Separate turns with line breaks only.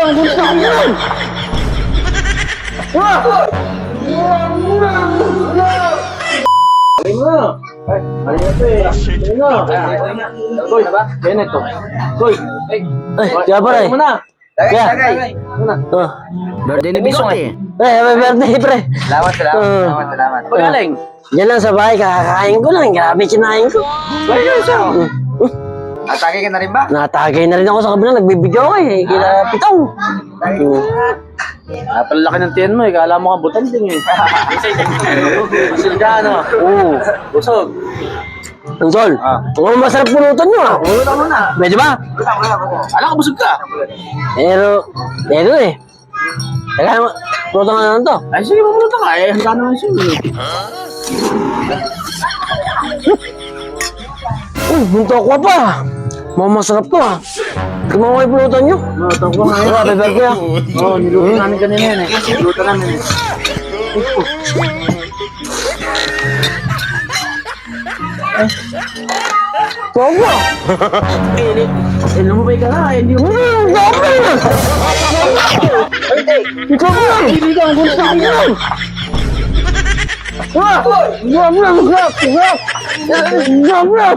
Ang gusto ko yan! Aling mo na! Aling na ito eh! Aling na! Koy! Yan ito! Koy! Ay! Kaya pa rin! Aling mo na! Tagay!
Birthday ni Bisong eh.
Happy birthday, pre!
Salamat.
Pagaling! Diyan lang sa bahay, kakakain ko lang. Grabe, kinain ko.
Ayun siya. Atake ka na rin ba?
Natagay na rin ako sa kabila. Nagbibidyo ako eh. Kila Pitong.
Palaki ng tiyan mo eh. Kala mo ka butanding eh. Masil ka ano?
Oo.
Busog.
Sol, masarap pulutan nyo ah.
Pulutan mo na.
Medyo ba?
Alam ka busog ka.
Pero eh. Teka, pulutan ka na lang to.
Ay sige, pulutan ka. Eh, handa naman siya eh.
Bunto ko pa. Masarap to ah. Kumawa yung pulutan nyo.
Tawag ko nga yun.
Happy birthday ah.
Oo, niluto namin kanina yun eh. Niluto namin eh.
Tawag mo.
Eh, lumabay ka na. Hindi mo.
Tawag mo. Ikaw mo. Hindi ka ang gusto ko yan. Wah! Wah! Wah! Wah! Wah! Wah!